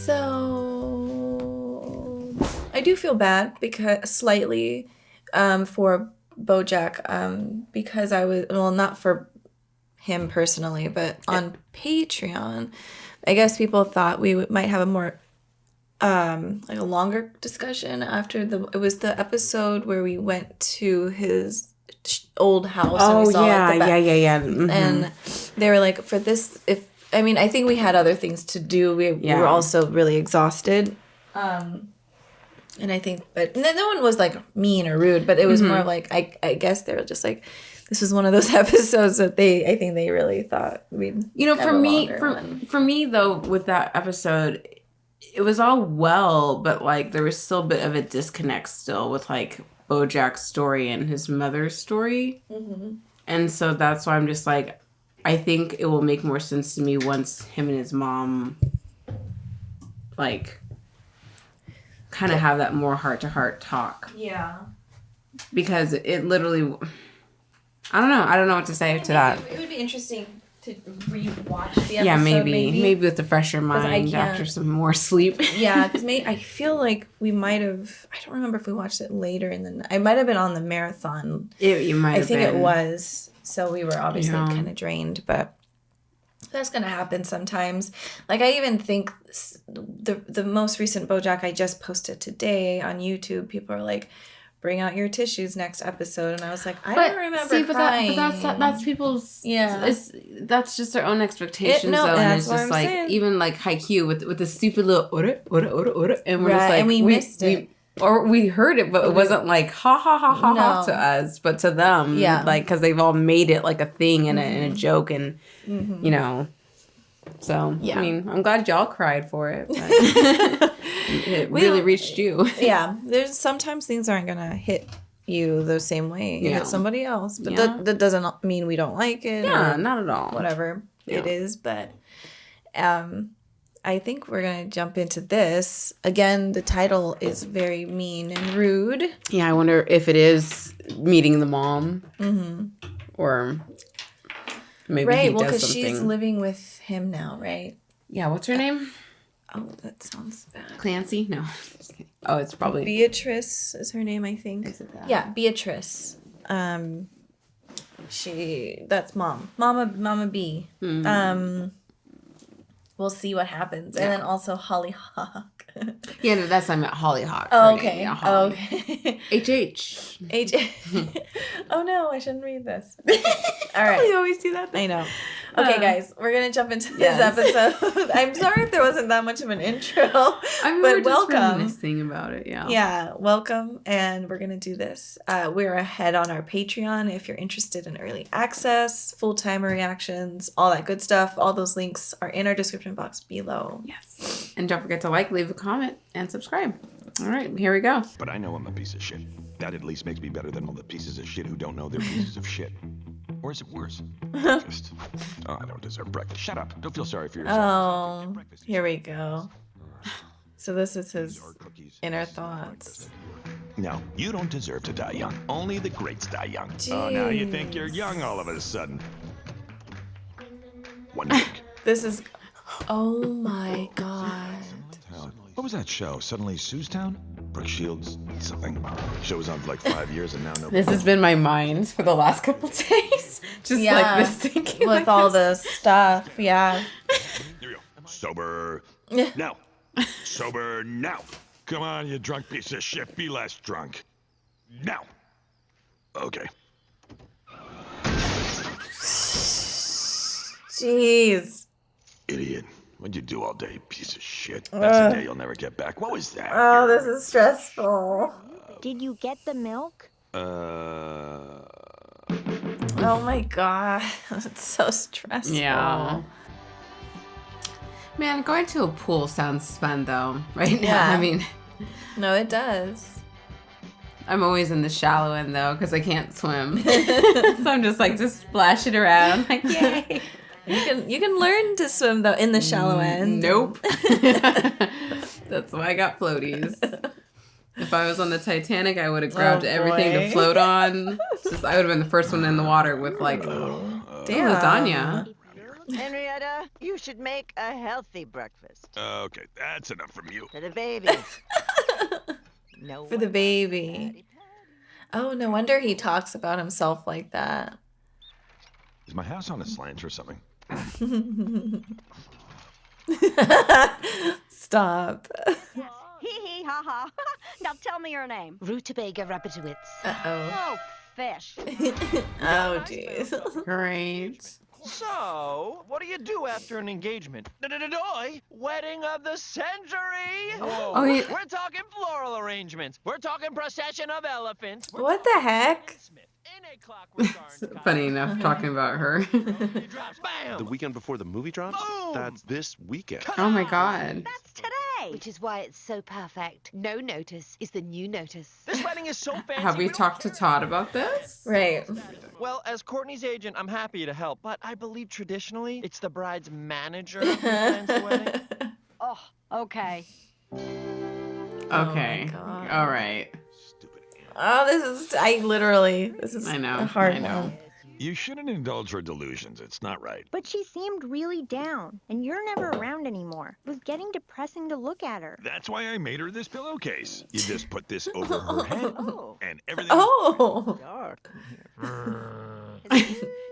So I do feel bad because slightly for BoJack because I was not for him personally, but on Patreon, I guess people thought we might have a more like a longer discussion after it was the episode where we went to his old house. Oh, and we saw, yeah. Mm-hmm. And they were like, for this, I think we had other things to do. We were also really exhausted. And I think, but no one was like mean or rude, but it was more like, I guess they were just like, this was one of those episodes that I think they really thought we'd for me though, with that episode, it was all well, but like there was still a bit of a disconnect still with like BoJack's story and his mother's story. Mm-hmm. And so that's why I'm just like, I think it will make more sense to me once him and his mom like kind of have that more heart-to-heart talk. Yeah. Because it literally... I don't know what to say to that. It would be interesting to rewatch the episode. Yeah, maybe with a fresher mind after some more sleep. Yeah, because I feel like we might have... I don't remember if we watched it later in the night. I might have been on the marathon. You might have been. I think it was. So we were obviously kind of drained, but that's going to happen sometimes. Like, I even think the most recent BoJack I just posted today on YouTube, people are like, bring out your tissues next episode. And I was like, I don't remember crying. That's people's... Yeah. That's just their own expectations, though. And it's just like, saying. Even like Haikyuu with the stupid little ora. And we're just like... And we missed it. Or we heard it, but it wasn't like ha ha ha ha ha to us, but to them, like, because they've all made it like a thing and a joke, and you know, so I mean, I'm glad y'all cried for it. But it really reached you. Yeah, there's sometimes things aren't gonna hit you the same way you hit somebody else, but that doesn't mean we don't like it. Yeah, not at all. Whatever it is, but I think we're going to jump into this. Again, the title is very mean and rude. Yeah, I wonder if it is meeting the mom. Mm-hmm. Or maybe he does something. Right, well, because she's living with him now, right? Yeah, what's her name? Oh, that sounds bad. Clancy? No. Oh, it's probably... Beatrice is her name, I think. Is it that? Yeah, Beatrice. That's mom. Mama B. Mm-hmm. We'll see what happens. Yeah. And then also Hollyhock. Yeah, no, that's I meant Hollyhock. Oh, okay. Yeah, okay. HH. Oh, no, I shouldn't read this. All right. We always do that. I know. Okay, guys, we're going to jump into this episode. I'm sorry if there wasn't that much of an intro. But we're just welcome. reminiscing about it, yeah. Yeah, welcome, and we're going to do this. We're ahead on our Patreon if you're interested in early access, full-timer reactions, all that good stuff. All those links are in our description box below. Yes. And don't forget to leave a comment, and subscribe. All right, here we go. But I know I'm a piece of shit. That at least makes me better than all the pieces of shit who don't know they're pieces of shit. Or is it worse? Breakfast. Oh, I don't deserve breakfast. Shut up. Don't feel sorry for yourself. Oh, here we go. So this is his inner thoughts. No, you don't deserve to die young. Only the greats die young. Jeez. Oh, now you think you're young all of a sudden. One drink. This is... Oh, my God. What was that show? Suddenly Sue's Town? Brooke Shields? Something. Shows on for like 5 years and now no... This has been my mind for the last couple days. Just like this thinking. With like all the stuff, yeah. Here we go. Sober. Now. Sober now. Come on, you drunk piece of shit. Be less drunk. Now. Okay. Jeez. Idiot. What'd you do all day, piece of shit? That's a day you'll never get back. What was that? Oh, this is stressful. Did you get the milk? Oh my God. It's so stressful. Yeah. Man, going to a pool sounds fun though, right now. Yeah. I mean... No, it does. I'm always in the shallow end though, because I can't swim. So I'm just splashing around. Like, yay. You can learn to swim though in the shallow end. Nope. That's why I got floaties. If I was on the Titanic, I would have grabbed everything to float on. I would have been the first one in the water with lasagna. Henrietta, Henrietta, you should make a healthy breakfast. Okay, that's enough from you. For the baby. No For the baby. Oh, no wonder he talks about himself like that. Is my house on a slant or something? Stop. Hee hee ha ha. Now tell me your name. Rutabaga Rabbitowitz. Uh-oh. Oh, fish. Oh, jeez. Great. So, what do you do after an engagement? Wedding of the century! Oh, yeah. We're talking floral arrangements. We're talking procession of elephants. We're What the heck? Funny enough, talking about her. Bam! The weekend before the movie drops? Boom! That's this weekend. Oh my god. That's today. Which is why it's so perfect. No notice is the new notice. This wedding is so fancy. Have we don't talked to care. Todd about this? Right. Well, as Courtney's agent, I'm happy to help, but I believe traditionally it's the bride's manager who plans the wedding. Oh, okay. Okay. God. All right. Stupid animal. Oh, this is I know, a hard I know. one. You shouldn't indulge her delusions. It's not right. But she seemed really down, and you're never around anymore. It was getting depressing to look at her. That's why I made her this pillowcase. You just put this over her head, Oh, and everything. Oh. dark.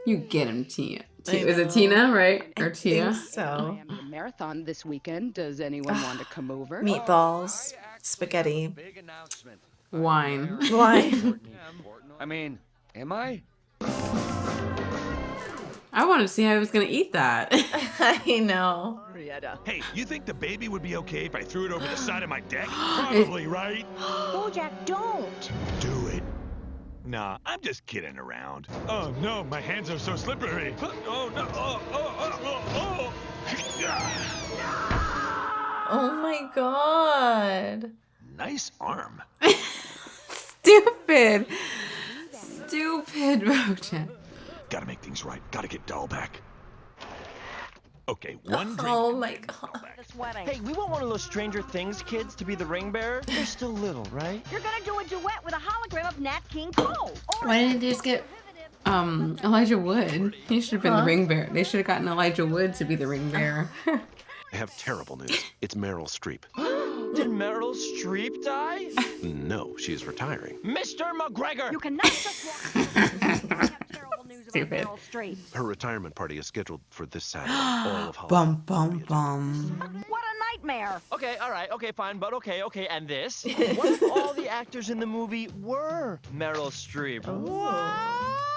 You get him, Tina. I Is it know. Tina, right? Or I Tia? think so. I am at a marathon this weekend. Does anyone want to come over? Meatballs, spaghetti, Big announcement. Wine. wine. I mean, am I? I wanted to see how he was going to eat that. I know. Hey, you think the baby would be okay if I threw it over the side of my deck? Probably, right? BoJack, don't. Do it. Nah, I'm just kidding around. Oh no, my hands are so slippery. Oh no. Oh my god. Nice arm. Stupid. Stupid, BoJack. Gotta make things right. Gotta get Doll back. Okay, one drink. Oh my god. This wedding. Hey, we want one of those Stranger Things kids to be the ring bearer. They're still little, right? You're gonna do a duet with a hologram of Nat King Cole. Or Why didn't they just get Elijah Wood? He should have been the ring bearer. They should have gotten Elijah Wood to be the ring bearer. I have terrible news. It's Meryl Streep. Did Meryl Streep die? No, she is retiring. Mr. McGregor! you cannot just walk. I have terrible news Stupid. about Meryl Streep. Her retirement party is scheduled for this Saturday. All of Bum, bum, bum. What a nightmare. Okay, all right, okay, fine, but okay, and this? What if all the actors in the movie were Meryl Streep?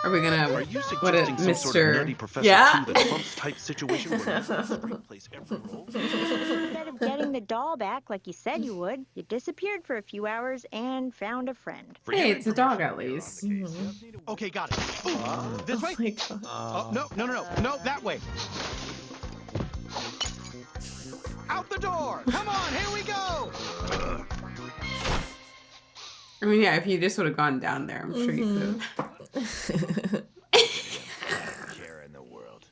Are we gonna? Are you What a suggesting some sort of Mr. nerdy Professor Yeah. Two, the Trumps type situation where Meryl Streep plays every role? Instead of getting the doll back like you said you would, you disappeared for a few hours and found a friend. Hey, it's a dog at least. Okay, got it. This way? Oh my god. No, that way. Out the door. Come on, here we go. I mean, yeah, if you just would have gone down there, I'm sure you could have. Care in the world.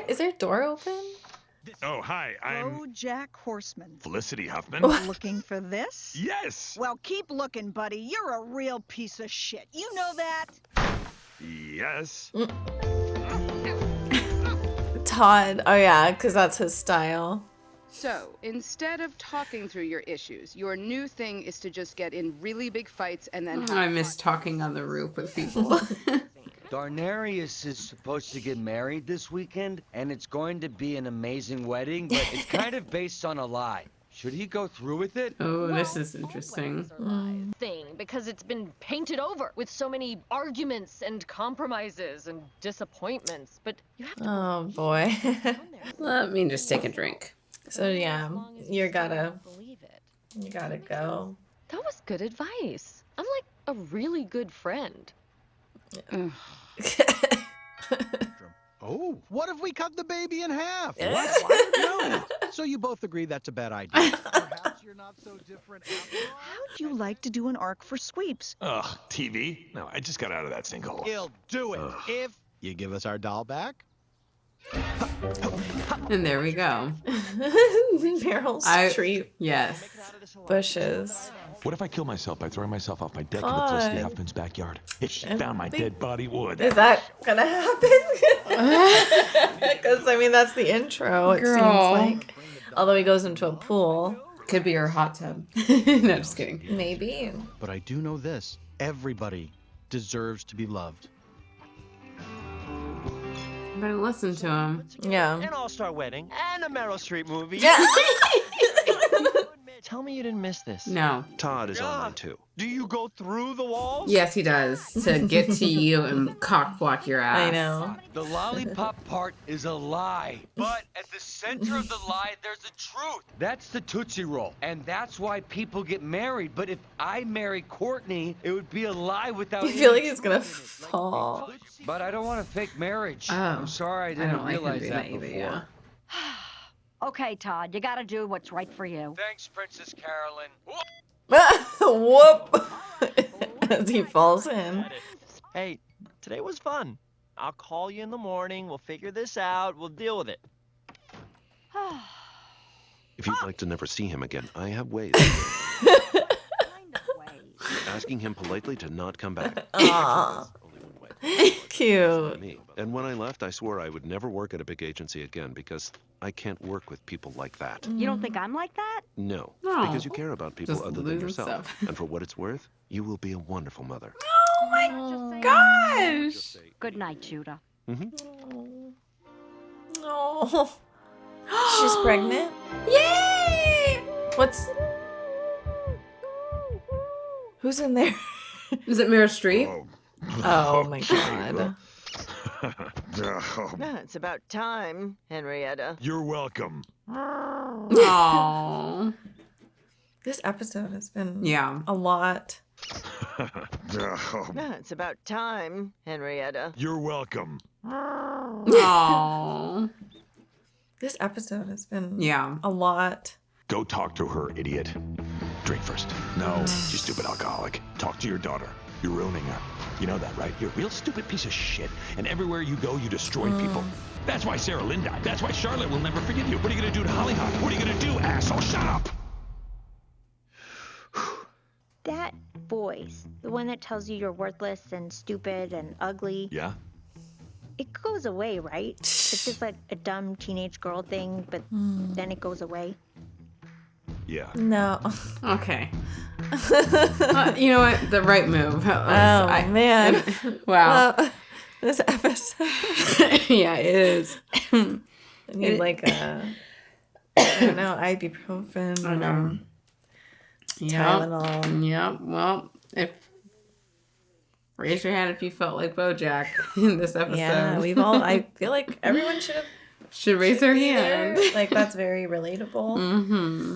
Is there a door open? Oh, hi. I'm BoJack Horseman. Felicity Huffman. Looking for this? Yes. Well, keep looking, buddy. You're a real piece of shit. You know that? Yes. Todd. Oh yeah, because that's his style. So, instead of talking through your issues, your new thing is to just get in really big fights and then I miss talking on the roof with people. Darnarius is supposed to get married this weekend, and it's going to be an amazing wedding, but it's kind of based on a lie. Should he go through with it? Oh, this is interesting. Thing because it's been painted over with so many arguments and compromises and disappointments. But you have to Oh boy. Let me just take a drink. So yeah, you gotta believe it. go. That was good advice. I'm like a really good friend. Oh, what if we cut the baby in half? What? No. So you both agree that's a bad idea. Perhaps you're not so different after all. How'd you like to do an arc for sweeps? Ugh, TV? No, I just got out of that sinkhole. He'll do it if you give us our doll back. And there we go. Meryl Streep. Yes. Bushes. What if I kill myself by throwing myself off my deck in the Felicity Huffman's backyard? If she found my dead body, would. Is that gonna happen? Because, I mean, that's the intro, it seems like. Although he goes into a pool. Could be her hot tub. No, just kidding. Maybe. But I do know this. Everybody deserves to be loved. Better listen to him. Yeah. An all-star wedding and a Meryl Streep movie. Yeah. Tell me you didn't miss this. No. Todd is on mine too. Do you go through the walls? Yes, he does. To get to you and cock block your ass. I know. The lollipop part is a lie. But at the center of the lie, there's a truth. That's the Tootsie Roll. And that's why people get married. But if I marry Courtney, it would be a lie without I feel like he's gonna fall. But I don't want a fake marriage. Oh, I'm sorry I didn't realize that either, before. yeah. Okay, Todd, you gotta do what's right for you. Thanks, Princess Carolyn. Whoop! As he falls in. Hey, today was fun. I'll call you in the morning. We'll figure this out. We'll deal with it. If you'd like to never see him again, I have ways. Asking him politely to not come back. Aww. Cute. Me. And when I left, I swore I would never work at a big agency again because I can't work with people like that. You don't think I'm like that? No, No. because you care about people Just other than losing yourself. stuff. And for what it's worth, you will be a wonderful mother. Oh my gosh! Good night, Judah. Oh. She's pregnant? Yay! Who's in there? Is it Meryl Streep? Oh my god. It's about time, Henrietta. You're welcome. Aww. This episode has been a lot. It's about time, Henrietta. You're welcome. Aww. This episode has been a lot. Go talk to her, idiot. Drink first. No, you stupid alcoholic. Talk to your daughter. You're ruining her. You know that, right? You're a real stupid piece of shit. And everywhere you go, you destroy people. That's why Sarah Lynn died. That's why Charlotte will never forgive you. What are you going to do to Hollyhock? What are you going to do, asshole? Shut up! That voice, the one that tells you you're worthless and stupid and ugly. Yeah? It goes away, right? It's just like a dumb teenage girl thing, but then it goes away. Yeah. No. Okay. You know what? The right move. Man. Wow. Well, this episode. Yeah, it is. I need like a, I don't know, ibuprofen. I know. Tylenol. Yep. Well, raise your hand if you felt like BoJack in this episode. Yeah, I feel like everyone should raise their hand. Like, that's very relatable. Mm-hmm.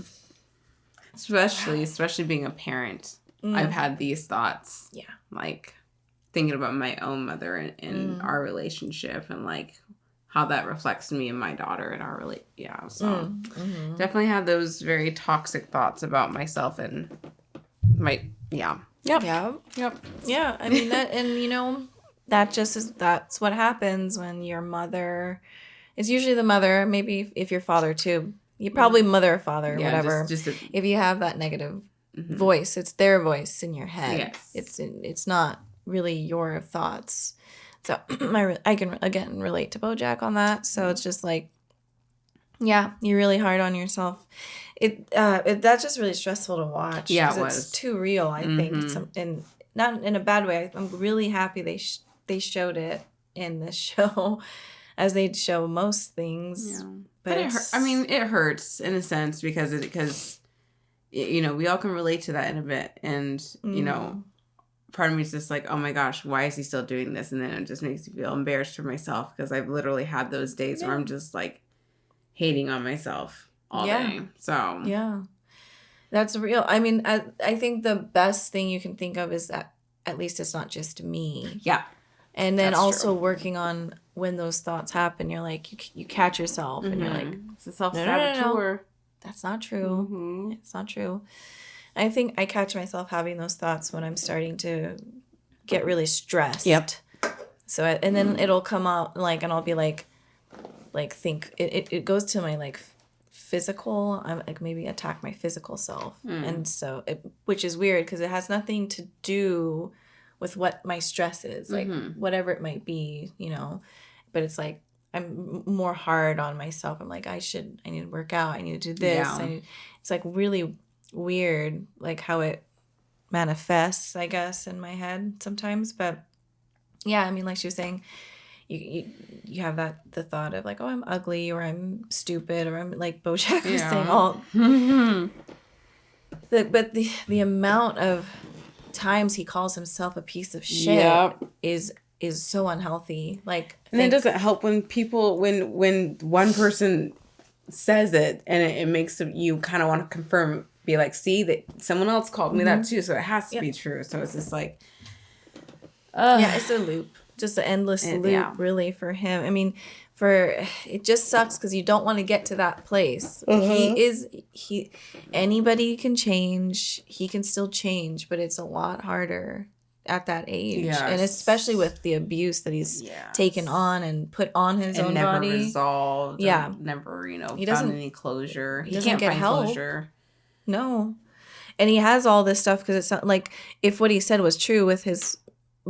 Especially being a parent. I've had these thoughts. Yeah. Like, thinking about my own mother and our relationship and, like, how that reflects me and my daughter and our relationship. Yeah, so definitely had those very toxic thoughts about myself and Yep. Yeah, I mean, that, and you know, that's what happens when your mother, it's usually the mother, maybe if your father too, you probably mother or father or whatever. If you have that negative voice, it's their voice in your head. Yes. It's not really your thoughts. So I can again relate to BoJack on that. So it's just like, yeah, you're really hard on yourself. That's just really stressful to watch. Yeah, it was. It's too real, I think. And not in a bad way. I'm really happy they showed it in this show, as they show most things. Yeah. But it hurts in a sense because you know, we all can relate to that in a bit, and you know, part of me is just like, oh my gosh, why is he still doing this? And then it just makes me feel embarrassed for myself because I've literally had those days where I'm just like hating on myself all day. So yeah, that's real. I mean, I think the best thing you can think of is that at least it's not just me. Yeah. And then also working on when those thoughts happen, you're like, you catch yourself and you're like, it's a self-saboteur. No. That's not true. It's not true. I think I catch myself having those thoughts when I'm starting to get really stressed. Yep. So, and then it'll come out like, and I'll be like think, it goes to my like physical. I'm like maybe attack my physical self, and so which is weird because it has nothing to do with what my stress is, like whatever it might be, you know. But it's like I'm more hard on myself. I'm like I need to work out. I need to do this. It's like really weird, like how it manifests, I guess, in my head sometimes. But yeah, I mean, like she was saying. You have the thought of like, oh, I'm ugly or I'm stupid or I'm like BoJack was saying all. But the amount of times he calls himself a piece of shit is so unhealthy. Like, and it doesn't help when people when one person says it and it makes you kind of want to confirm, be like, see that someone else called me that too, so it has to be true. So it's just like, it's a loop. Just an endless loop, really, for him. I mean, it just sucks because you don't want to get to that place. Anybody can change. He can still change, but it's a lot harder at that age. Yes. And especially with the abuse that he's taken on and put on his own never body. Resolved. Yeah. Never, he found any closure. He can't find closure. No. And he has all this stuff because it's not like if what he said was true with his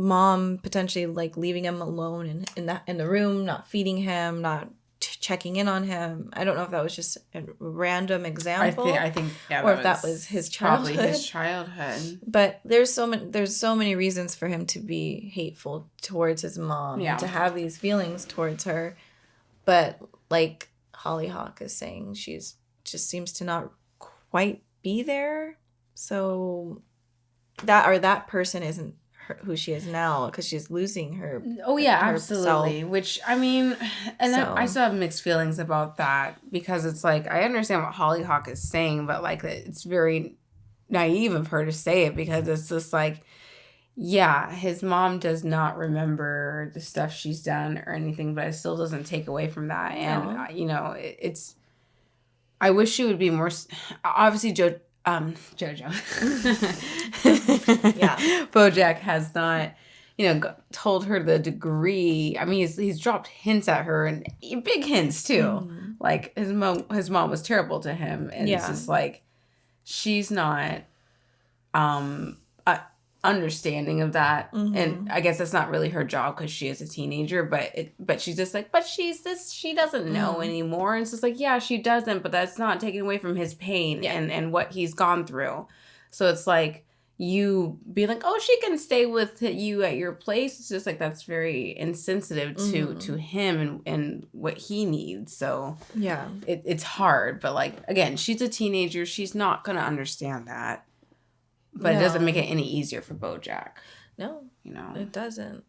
mom potentially like leaving him alone in the room, not feeding him, not checking in on him. I don't know if that was just a random example. I think or if that was his childhood. Probably his childhood. But there's so many reasons for him to be hateful towards his mom, to have these feelings towards her. But like Hollyhock is saying, she's just seems to not quite be there. So that person isn't who she is now because she's losing her. Oh yeah, absolutely. Which I mean, and I still have mixed feelings about that because it's like I understand what Hollyhock is saying, but like it's very naive of her to say it because it's just like, yeah, his mom does not remember the stuff she's done or anything, but it still doesn't take away from that. And you know, it's. I wish she would be more. Obviously, JoJo. BoJack has not, told her the degree. I mean, he's dropped hints at her and big hints too. Like his mom was terrible to him, and it's just like she's not understanding of that. And I guess that's not really her job because she is a teenager. But she's just like, she doesn't know anymore. And it's just like, yeah, she doesn't, but that's not taking away from his pain and what he's gone through. So it's like you be like, oh, she can stay with you at your place. It's just like that's very insensitive to him and what he needs. So yeah, it's hard. But like again, she's a teenager. She's not gonna understand that. But it doesn't make it any easier for BoJack. No, it doesn't.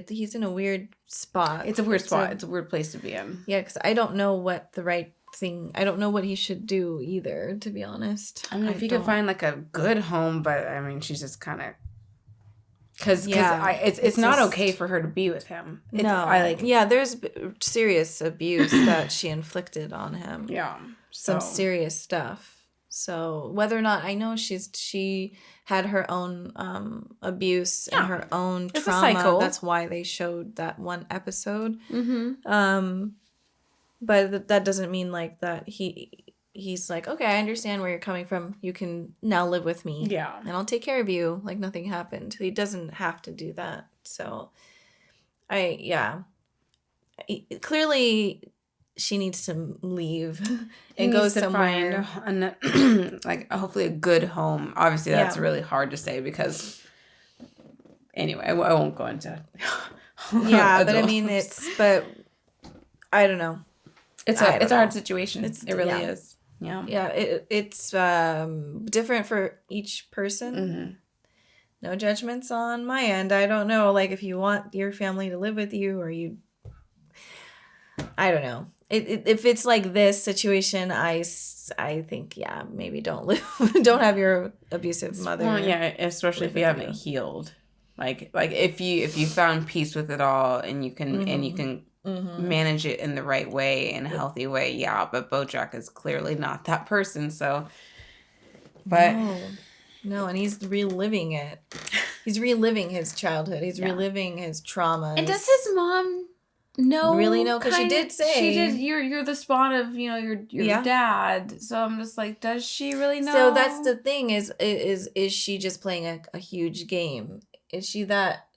He's in a weird spot. It's a weird spot. It's a weird place to be in. Yeah, because I don't know what the right thing. I don't know what he should do either. To be honest, I mean, if you could find like a good home, but I mean, she's just kind of because it's not okay for her to be with him. There's serious abuse that she inflicted on him. Yeah, some serious stuff. So whether or not I know she had her own abuse and her own trauma. That's why they showed that one episode. But that doesn't mean like that he's like, okay, I understand where you're coming from. You can now live with me. Yeah. And I'll take care of you like nothing happened. He doesn't have to do that. So clearly she needs to leave and go somewhere. Like hopefully a good home. Obviously that's really hard to say because anyway, I won't go into but I mean but I don't know. It's a hard situation. It really is. Yeah. Yeah, it's different for each person. No judgments on my end. I don't know like if you want your family to live with you or I don't know. If it's like this situation, I think maybe don't have your abusive mother. Well, especially if you haven't healed. Like if you found peace with it all and you can manage it in the right way, in a healthy way, but BoJack is clearly not that person. So, but no, and he's reliving it. He's reliving his childhood. He's reliving his trauma. And does his mom really know, because she did say she did. You're the spawn of your dad. So I'm just like, does she really know? So that's the thing. Is she just playing a huge game? Is she that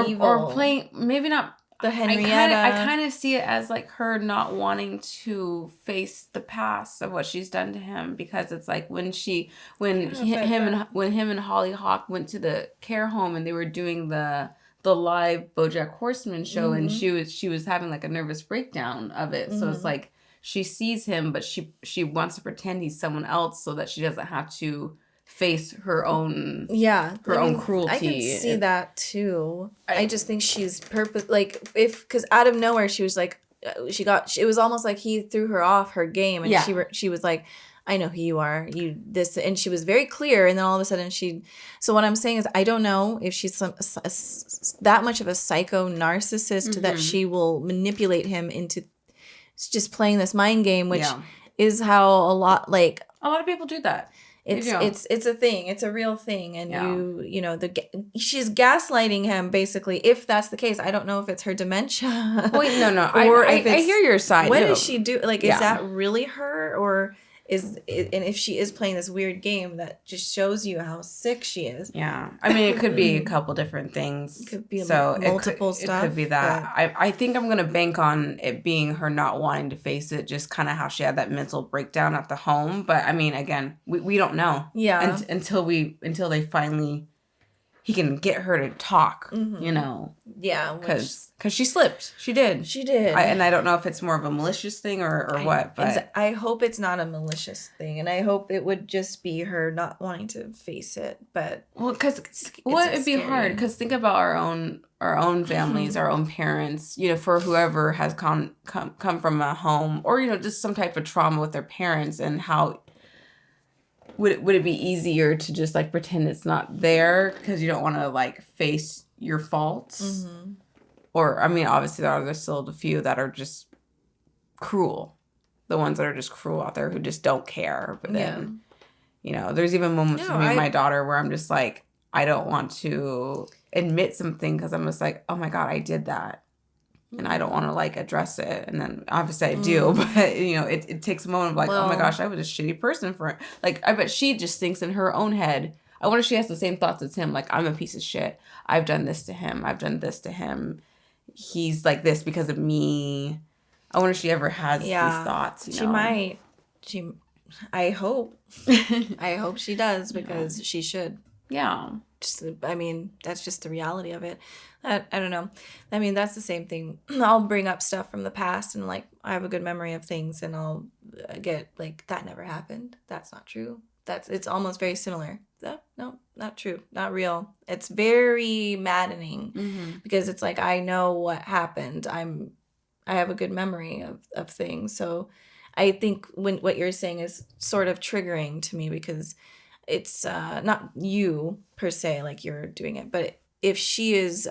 evil? Or playing, maybe not the Henrietta? I kind of see it as like her not wanting to face the past of what she's done to him, because it's like when him and Holly Hawk went to the care home and they were doing the live BoJack Horseman show, and she was having like a nervous breakdown of it. So it's like she sees him, but she wants to pretend he's someone else so that she doesn't have to face her own own cruelty. I can see that too. I just think she's because out of nowhere she was like, it was almost like he threw her off her game, and she was like, I know who you are, and she was very clear, and then all of a sudden so what I'm saying is, I don't know if she's that much of a psycho narcissist that she will manipulate him into just playing this mind game, which is how a lot of people do that. It's a thing. It's a real thing, and she's gaslighting him basically. If that's the case, I don't know if it's her dementia. Wait, no. I hear your side. What does she do? Like, is that really her, or and if she is playing this weird game that just shows you how sick she is? Yeah, I mean, it could be a couple different things. It could be multiple stuff. It could be that. I think I'm gonna bank on it being her not wanting to face it, just kind of how she had that mental breakdown at the home. But I mean, again, we don't know. Yeah. Until they finally, he can get her to talk. Yeah. Because she slipped. She did. And I don't know if it's more of a malicious thing or what. But I hope it's not a malicious thing, and I hope it would just be her not wanting to face it. But because it'd be hard. Because think about our own families, our own parents. For whoever has come from a home, or just some type of trauma with their parents, and how. Would it be easier to just like pretend it's not there because you don't want to like face your faults? Or I mean, obviously there's still the few that are just cruel, the ones that are just cruel out there who just don't care. But then, there's even moments with me and my daughter where I'm just like, I don't want to admit something because I'm just like, oh my God, I did that. And I don't want to like address it, and then obviously I do, but it takes a moment of like, oh my gosh, I was a shitty person for it. Like, I bet she just thinks in her own head. I wonder if she has the same thoughts as him. Like, I'm a piece of shit. I've done this to him. I've done this to him. He's like this because of me. I wonder if she ever has these thoughts. She might. I hope. I hope she does, because she should. Yeah. I mean, that's just the reality of it. I don't know. I mean, that's the same thing. I'll bring up stuff from the past, and like, I have a good memory of things, and I'll get like, that never happened. That's not true. It's almost very similar. No, not true. Not real. It's very maddening because it's like, I know what happened. I have a good memory of things. So I think what you're saying is sort of triggering to me, because it's not you per se, like you're doing it, but if she is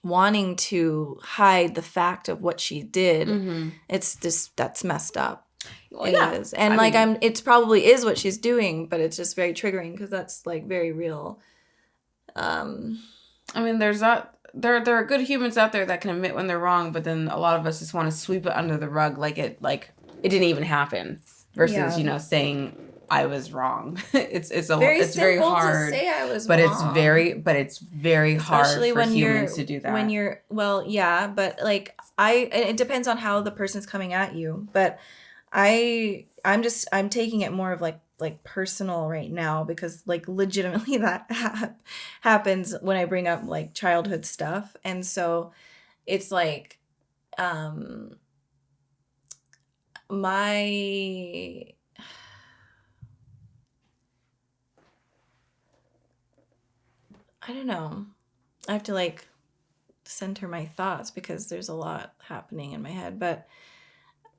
wanting to hide the fact of what she did, that's messed up. Well, it is. And it probably is what she's doing, but it's just very triggering because that's like very real. I mean, there are good humans out there that can admit when they're wrong, but then a lot of us just want to sweep it under the rug like it didn't even happen, versus saying I was wrong. It's very hard to say I was but wrong. it's very especially hard for humans to do that. When you're but like it depends on how the person's coming at you, but I'm taking it more of like personal right now, because like legitimately that happens when I bring up like childhood stuff, and so it's like I don't know. I have to like center my thoughts because there's a lot happening in my head. But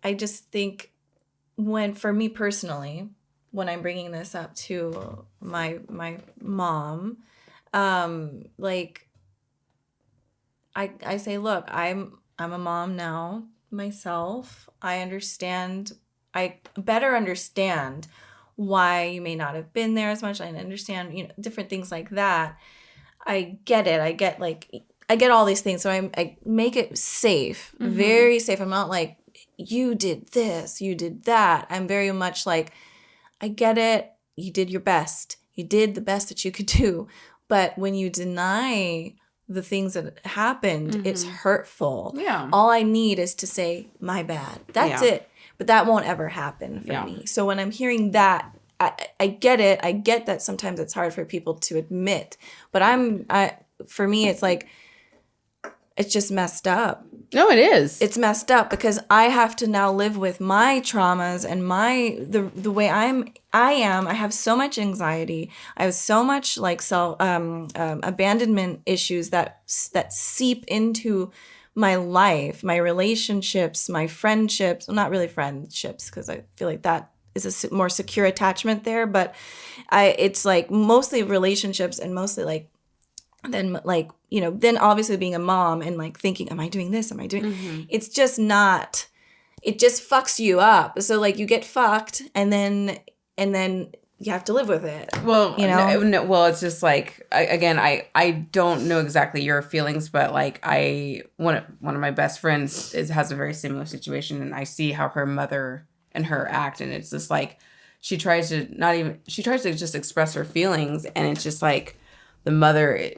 I just think for me personally, when I'm bringing this up to my mom, like I say, look, I'm a mom now myself. I better understand why you may not have been there as much. I understand, different things like that. I get it. I get like I get all these things. So I make it safe, very safe. I'm not like, you did this, you did that. I'm very much like, I get it. You did your best. You did the best that you could do. But when you deny the things that happened, it's hurtful. Yeah. All I need is to say, my bad. That's it. But that won't ever happen for me. So when I'm hearing that, I get it. I get that sometimes it's hard for people to admit. But for me, it's like, it's just messed up. No, it is. It's messed up because I have to now live with my traumas and the way I am. I have so much anxiety. I have so much like abandonment issues that seep into my life, my relationships, my friendships. Well, not really friendships because I feel like that is a more secure attachment there. But it's like mostly relationships and mostly like. Then like, you know, then obviously being a mom and like thinking, am I doing this? Am I doing, it's just not, it just fucks you up. So like you get fucked and then you have to live with it. Well, you know, well, it's just like, I don't know exactly your feelings, but like one of my best friends has a very similar situation and I see how her mother and her act. And it's just like, she tries to just express her feelings. And it's just like the mother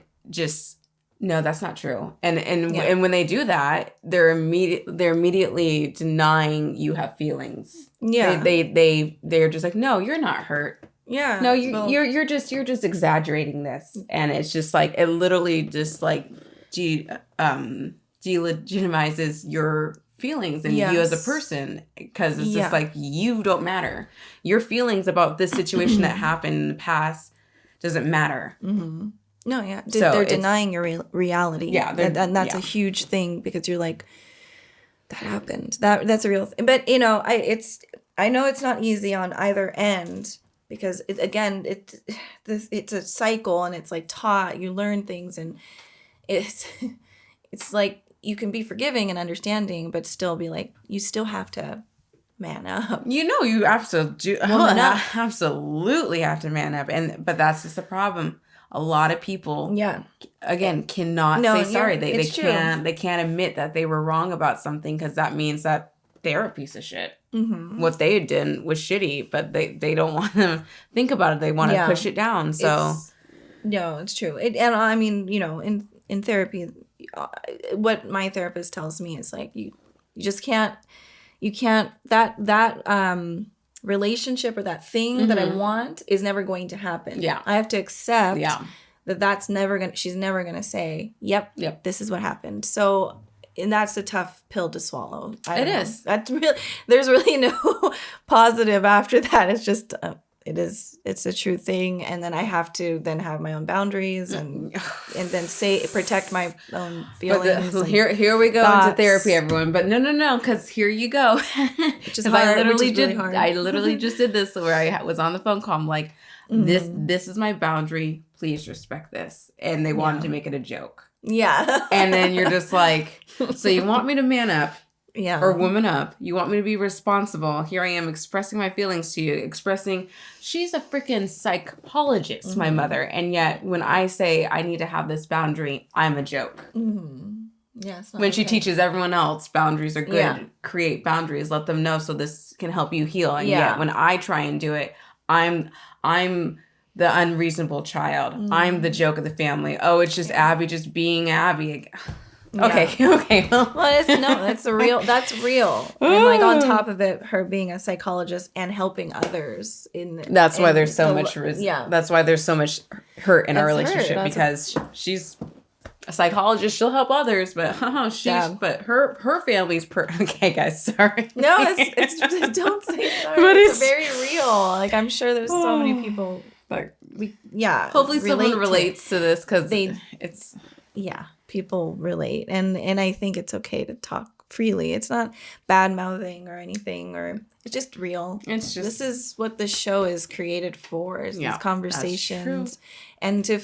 no, that's not true. And when they do that, they're immediately denying you have feelings. Yeah. They're just like, no, you're not hurt. Yeah. No, you're just exaggerating this. And it's just like, it literally just like delegitimizes your feelings and you as a person, because it's just like, you don't matter. Your feelings about this situation that happened in the past doesn't matter. No, yeah. They're denying your reality. Yeah. And that's a huge thing because you're like, that happened. That's a real thing. But, you know, I know it's not easy on either end because, it's a cycle and it's like taught. You learn things and it's like you can be forgiving and understanding, but still be like, you still have to man up. You know, you absolutely have to man up. But that's just the problem. A lot of people, again, cannot say sorry. They can't admit that they were wrong about something because that means that they're a piece of shit. What they did was shitty, but they don't want to think about it. They want to push it down. So, it's true. And I mean, you know, in therapy, what my therapist tells me is like you just can't. That relationship or that thing that I want is never going to happen. Yeah. I have to accept that she's never going to say, yep, this is what happened. So, and that's a tough pill to swallow. It is. That's really, there's really no positive after that. It's just, it's a true thing. And then I have to then have my own boundaries and then protect my own feelings. But here we go into therapy, everyone. But no, because here you go. Which is hard. I literally just did this where I was on the phone call. I'm like, this is my boundary. Please respect this. And they wanted to make it a joke. Yeah. And then you're just like, so you want me to man up? Yeah. Or woman up. You want me to be responsible. Here I am expressing my feelings to you. She's a freaking psychologist, my mother. And yet when I say I need to have this boundary, I'm a joke. Yeah, when she teaches everyone else boundaries are good, create boundaries, let them know so this can help you heal. And yet when I try and do it, I'm the unreasonable child. I'm the joke of the family. Oh, it's just Abby just being Abby. Okay. Well, that's real. And like on top of it, her being a psychologist and helping others That's why there's so much hurt in our relationship because she's a psychologist. She'll help others, but but her family's okay, guys. Sorry. No, it's don't say sorry. But it's very real. Like I'm sure there's so many people. But hopefully someone relates to this because people relate, and I think it's okay to talk freely. It's not bad mouthing or anything, or it's just real. This is what this show is created for, is these conversations, and to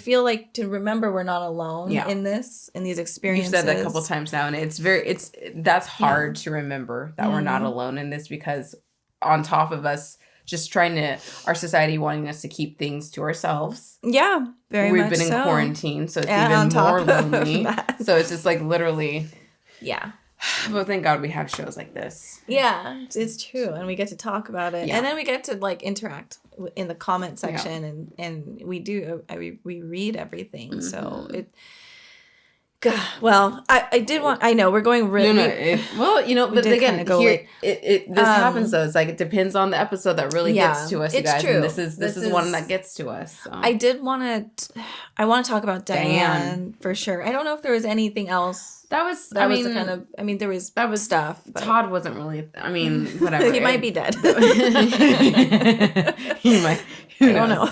remember we're not alone in these experiences. You've said that a couple times now, and that's hard to remember that we're not alone in this, because on top of us just our society wanting us to keep things to ourselves. Yeah, very We've much been in so. quarantine, so it's And even on top more of lonely. that. So it's just like literally. Yeah. But thank God we have shows like this. Yeah, it's true. And we get to talk about it. Yeah. And then we get to like interact in the comment section and we do, we read everything. So it, God, well, I know we're going really. But again, here, this happens though. It's like, it depends on the episode that really gets to us, you guys. True. And this is one that gets to us. So. I want to talk about Diane for sure. I don't know if there was anything else. There was stuff. But Todd wasn't really, whatever. He might be dead. He might. I don't know.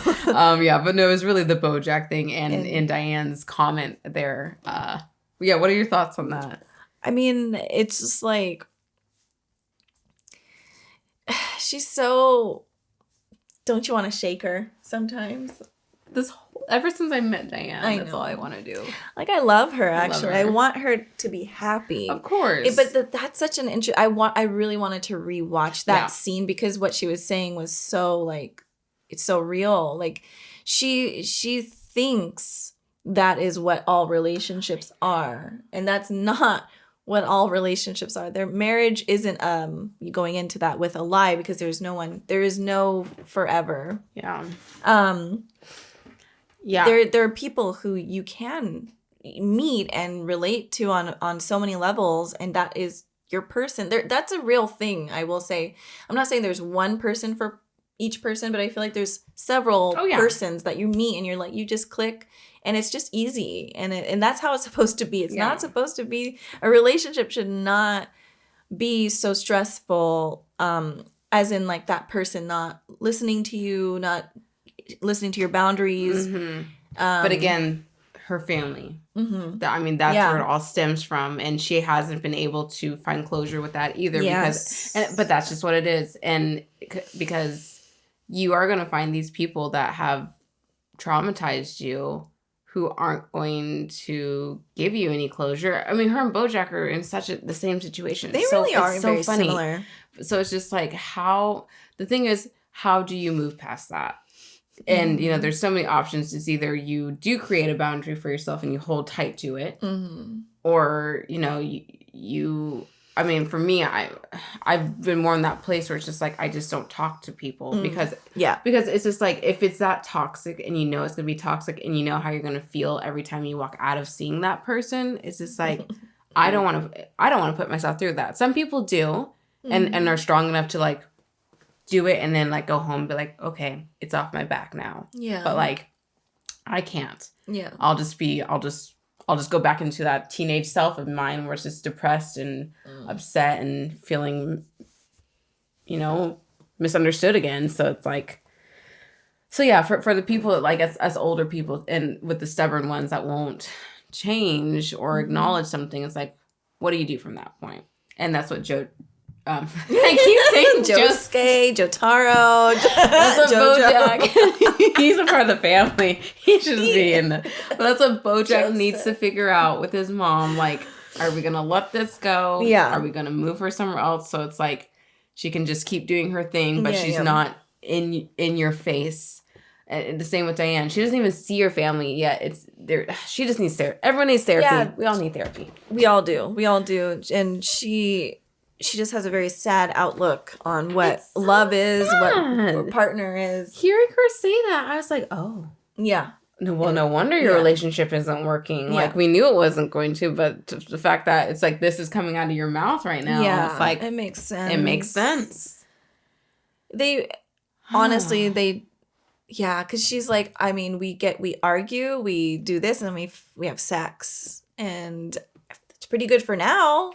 But no, it was really the BoJack thing and Diane's comment there. What are your thoughts on that? It's just like, she's so, don't you want to shake her sometimes? Ever since I met Diane, that's all I want to do. Like, I love her, actually. I want her to be happy. Of course. But that's such an interest. I really wanted to rewatch that scene because what she was saying was so, like, it's so real. Like, she thinks that is what all relationships are. And that's not what all relationships are. Their marriage isn't going into that with a lie because there is no forever. Yeah. There are people who you can meet and relate to on so many levels, and that is your person. That's a real thing, I will say. I'm not saying there's one person for each person, but I feel like there's several persons that you meet and you're like, you just click and it's just easy. And that's how it's supposed to be. It's not supposed to be, a relationship should not be so stressful, as in like that person not listening to you, not listening to your boundaries. Mm-hmm. But again, her family. Mm-hmm. That's where it all stems from, and she hasn't been able to find closure with that either. But that's just what it is, and because you are going to find these people that have traumatized you, who aren't going to give you any closure. Her and BoJack are in the same situation. They really are very similar. So it's just like, the thing is, how do you move past that? And, there's so many options. It's either you do create a boundary for yourself and you hold tight to it. Mm-hmm. Or, for me, I've been more in that place where it's just like, I just don't talk to people because it's just like, if it's that toxic and it's going to be toxic and you know how you're going to feel every time you walk out of seeing that person, it's just like, I don't want to put myself through that. Some people do and are strong enough to like do it and then like go home and be like, okay, it's off my back now. Yeah. But like, I can't. Yeah. I'll just go back into that teenage self of mine where it's just depressed and upset and feeling, misunderstood again. So it's like, for the people that like us older people and with the stubborn ones that won't change or acknowledge something, it's like, what do you do from that point? And that's what I keep saying Josuke, Jotaro, BoJack. He's a part of the family. He should be in the. But that's what BoJack needs to figure out with his mom. Like, are we gonna let this go? Yeah. Are we gonna move her somewhere else so it's like she can just keep doing her thing, but she's not in your face. And the same with Diane. She doesn't even see her family yet. It's there. She just needs therapy. Everyone needs therapy. Yeah. We all need therapy. We all do. And she just has a very sad outlook on what love is, what partner is. Hearing her say that, I was like, oh. Yeah. No wonder your relationship isn't working. Yeah. Like, we knew it wasn't going to, but the fact that it's like, this is coming out of your mouth right now. Yeah, it's like, it makes sense. It makes sense. Because she's like, we argue, we do this, and we have sex. And it's pretty good for now.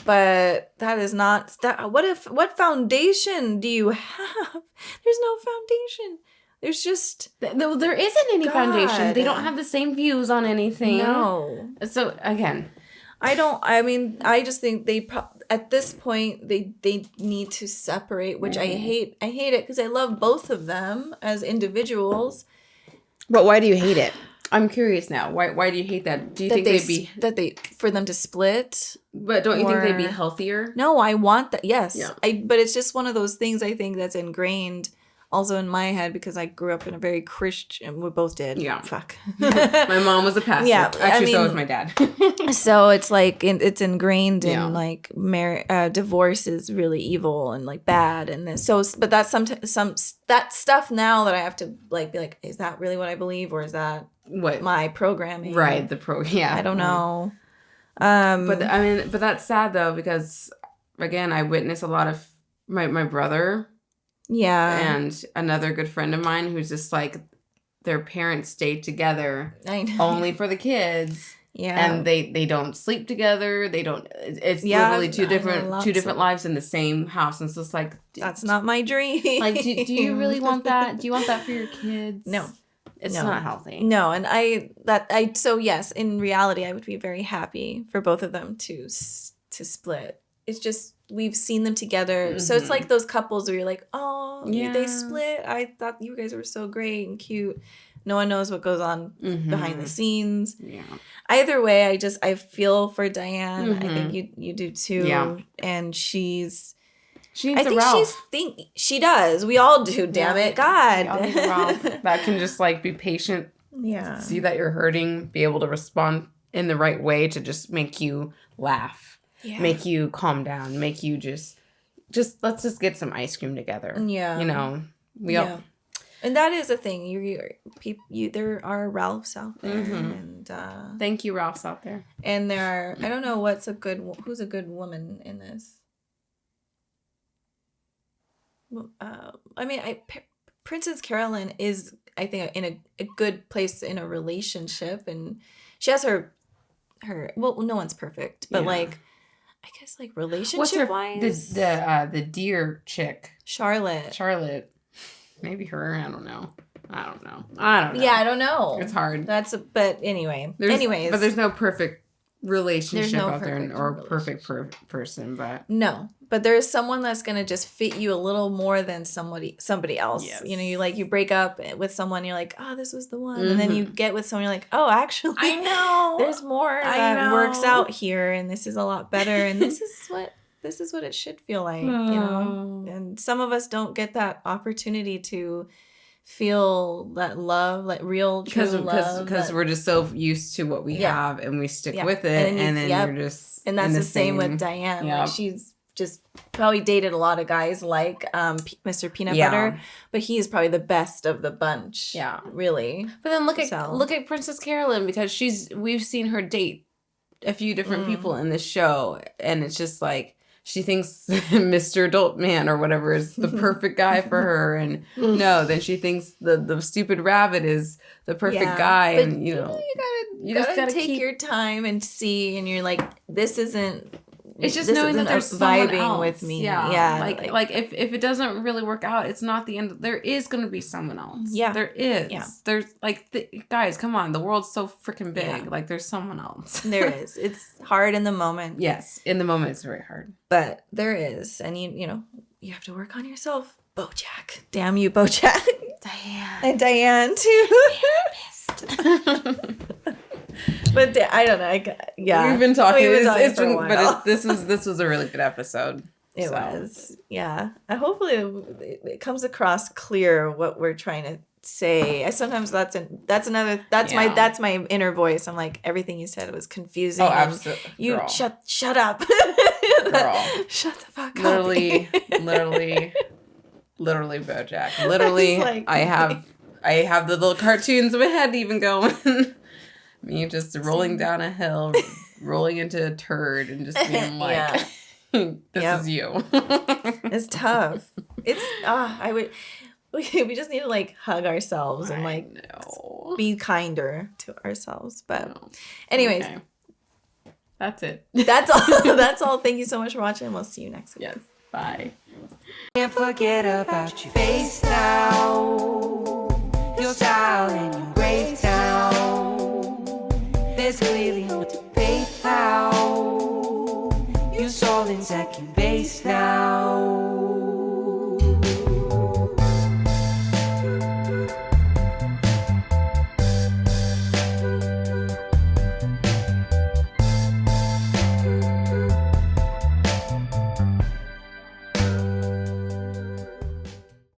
But that is not that. What foundation do you have? There's no foundation. There's just there isn't any foundation. They don't have the same views on anything. No. So again, I just think at this point they need to separate, which I hate. I hate it because I love both of them as individuals. But why do you hate it? I'm curious now. Why do you hate that? Do you think for them to split? But don't you think they'd be healthier? No, I want that. Yes. Yeah. But it's just one of those things I think that's ingrained also in my head because I grew up in a very Christian. We both did. Yeah. Fuck. My mom was a pastor. Yeah. Actually, so was my dad. So it's like it's ingrained in like divorce is really evil and like bad and this. So, but that's some that stuff now that I have to like be like, is that really what I believe or is that what my programming? Right. Yeah. I don't know. But I mean, but that's sad though because again, I witnessed a lot of my brother. Yeah. And another good friend of mine who's just like their parents stayed together only for the kids. Yeah. And they don't sleep together. They don't it's literally two different lives in the same house. And so it's like that's not my dream. Like do you really want that? Do you want that for your kids? No. It's not healthy. No, and so yes, in reality I would be very happy for both of them to split. It's just we've seen them together. Mm-hmm. So it's like those couples where you're like, oh, they split. I thought you guys were so great and cute. No one knows what goes on behind the scenes. Yeah. Either way, I feel for Diane. Mm-hmm. I think you do too. Yeah. And she does. We all do. Damn it, God. We all need a Ralph that can just like be patient. Yeah. See that you're hurting. Be able to respond in the right way to just make you laugh. Yeah. Make you calm down. Make you just let's just get some ice cream together. Yeah. You know, we all. And that is a thing. There are Ralphs out there, and thank you, Ralphs out there. And there are. I don't know who's a good woman in this. Princess Carolyn is, I think, in a good place in a relationship, and she has her. Well, no one's perfect, but like. I guess like relationship wise, the deer chick, Charlotte, maybe her. I don't know. Yeah, I don't know. It's hard. But anyway. But there's no perfect relationship out there or perfect person, but no. But there is someone that's gonna just fit you a little more than somebody else. Yes. You know, you break up with someone, you're like, oh, this was the one, and then you get with someone, you're like, oh, actually, I know there's more that works out here, and this is a lot better, and this is what it should feel like, you know. And some of us don't get that opportunity to feel that love, like real true love, because we're just so used to what we have, and we stick with it, and then you're just and that's the same with Diane. Like she's just probably dated a lot of guys like Mr. Peanut Butter, but he's probably the best of the bunch. Yeah, really. But then look at Princess Carolyn, because we've seen her date a few different people in this show, and it's just like she thinks Mr. Adult Man or whatever is the perfect guy for her, and no, then she thinks the stupid rabbit is the perfect guy, but, and you gotta take your time and see, and you're like, this isn't. It's just knowing that there's vibing else with me. Yeah. Like if it doesn't really work out, it's not the end. There is going to be someone else. Yeah. There is. Yeah. There's guys, come on. The world's so freaking big. Yeah. Like there's someone else. There is. It's hard in the moment. Yes. In the moment, it's very hard. But there is. And you have to work on yourself. BoJack. Damn you, BoJack. Diane. And Diane too. But I don't know. We've been talking. This was a really good episode. It was. Yeah. Hopefully it comes across clear what we're trying to say. Sometimes that's my inner voice. I'm like, everything you said was confusing. Oh, absolutely. You shut up. Girl. Shut the fuck up. Literally BoJack. Literally, like, I have the little cartoons in my head even going. Me just rolling down a hill, rolling into a turd, and just being like, "This is you." It's tough. It's we just need to like hug ourselves and like be kinder to ourselves. But anyways, that's it. That's all. That's all. Thank you so much for watching. We'll see you next week. Yes. Bye. Can't forget about your face now, your style and your grace now. There's clearly no debate now. You're in second base now.